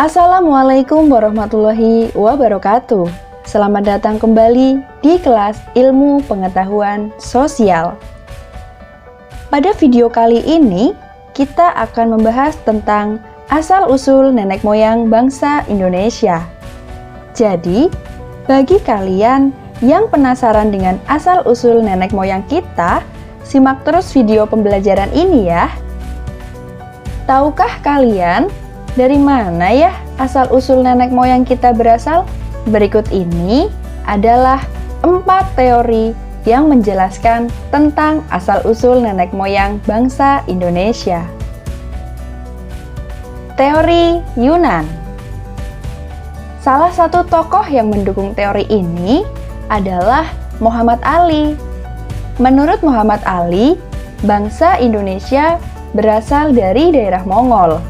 Assalamualaikum warahmatullahi wabarakatuh. Selamat datang kembali di kelas Ilmu Pengetahuan Sosial. Pada video kali ini, kita akan membahas tentang asal-usul nenek moyang bangsa Indonesia. Jadi, bagi kalian yang penasaran dengan asal-usul nenek moyang kita, simak terus video pembelajaran ini ya. Tahukah kalian dari mana ya asal-usul nenek moyang kita berasal? Berikut ini adalah 4 teori yang menjelaskan tentang asal-usul nenek moyang bangsa Indonesia. Teori Yunan. Salah satu tokoh yang mendukung teori ini adalah Muhammad Ali. Menurut Muhammad Ali, bangsa Indonesia berasal dari daerah Mongol.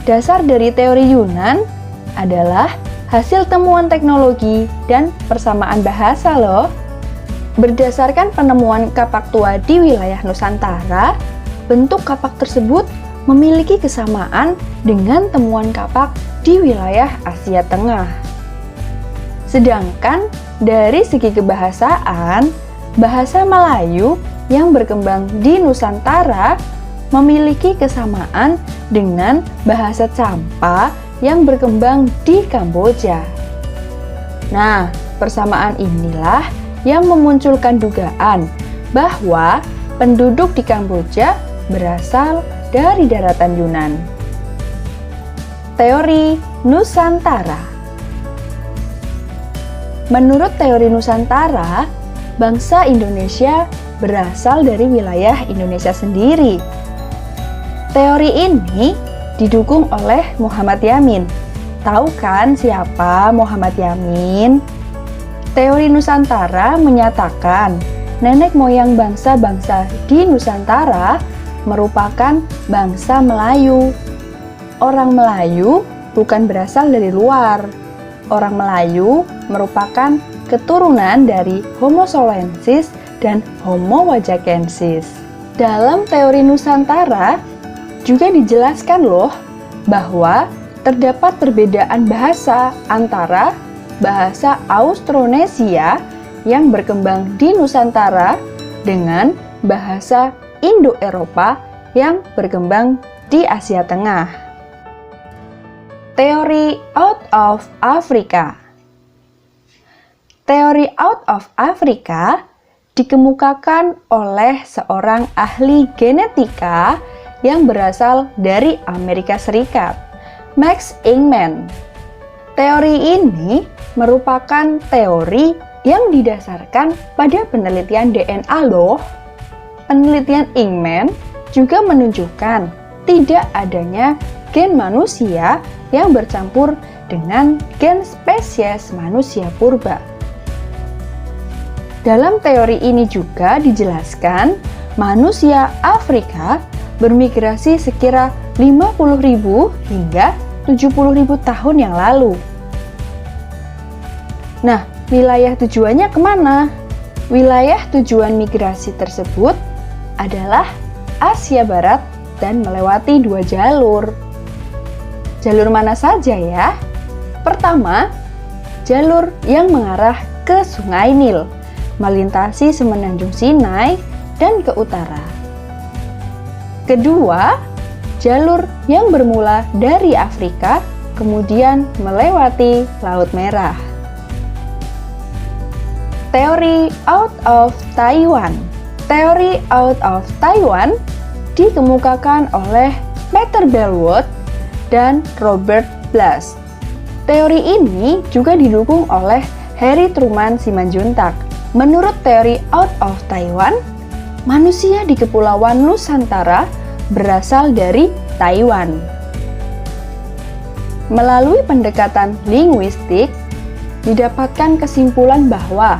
Dasar dari teori Yunan adalah hasil temuan teknologi dan persamaan bahasa loh. Berdasarkan penemuan kapak tua di wilayah Nusantara, bentuk kapak tersebut memiliki kesamaan dengan temuan kapak di wilayah Asia Tengah. Sedangkan dari segi kebahasaan, bahasa Melayu yang berkembang di Nusantara memiliki kesamaan dengan bahasa Champa yang berkembang di Kamboja. Nah, persamaan inilah yang memunculkan dugaan bahwa penduduk di Kamboja berasal dari daratan Yunan. Teori Nusantara. Menurut teori Nusantara, bangsa Indonesia berasal dari wilayah Indonesia sendiri. Teori ini didukung oleh Muhammad Yamin. Tahu kan siapa Muhammad Yamin? Teori Nusantara menyatakan nenek moyang bangsa-bangsa di Nusantara merupakan bangsa Melayu. Orang Melayu bukan berasal dari luar. Orang Melayu merupakan keturunan dari Homo saulensis dan Homo wajakensis. Dalam teori Nusantara juga dijelaskan loh bahwa terdapat perbedaan bahasa antara bahasa Austronesia yang berkembang di Nusantara dengan bahasa Indo-Eropa yang berkembang di Asia Tengah. Teori Out of Africa. Teori Out of Africa dikemukakan oleh seorang ahli genetika yang berasal dari Amerika Serikat, Max Ingman. Teori ini merupakan teori yang didasarkan pada penelitian DNA loh. Penelitian Ingman juga menunjukkan tidak adanya gen manusia yang bercampur dengan gen spesies manusia purba. Dalam teori ini juga dijelaskan manusia Afrika bermigrasi sekira 50.000 hingga 70.000 tahun yang lalu. Nah, wilayah tujuannya kemana? Wilayah tujuan migrasi tersebut adalah Asia Barat dan melewati 2 jalur. Jalur mana saja ya? Pertama, jalur yang mengarah ke Sungai Nil, melintasi Semenanjung Sinai dan ke utara. Kedua, jalur yang bermula dari Afrika kemudian melewati Laut Merah. Teori Out of Taiwan. Teori Out of Taiwan dikemukakan oleh Peter Bellwood dan Robert Blas. Teori ini juga didukung oleh Harry Truman Simanjuntak. Menurut teori Out of Taiwan, manusia di Kepulauan Nusantara berasal dari Taiwan. Melalui pendekatan linguistik, didapatkan kesimpulan bahwa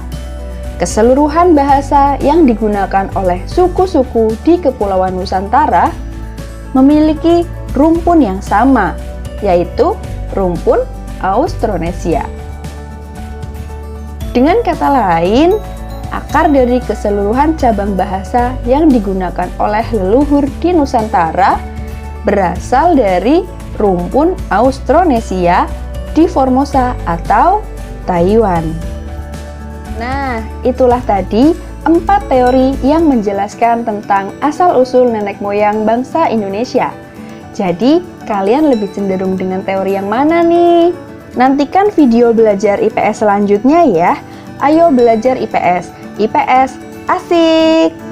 keseluruhan bahasa yang digunakan oleh suku-suku di Kepulauan Nusantara memiliki rumpun yang sama, yaitu rumpun Austronesia. Dengan kata lain, akar dari keseluruhan cabang bahasa yang digunakan oleh leluhur di Nusantara berasal dari rumpun Austronesia di Formosa atau Taiwan. Nah, itulah tadi 4 teori yang menjelaskan tentang asal-usul nenek moyang bangsa Indonesia. Jadi, kalian lebih cenderung dengan teori yang mana nih? Nantikan video belajar IPS selanjutnya ya. Ayo belajar IPS. IPS asik!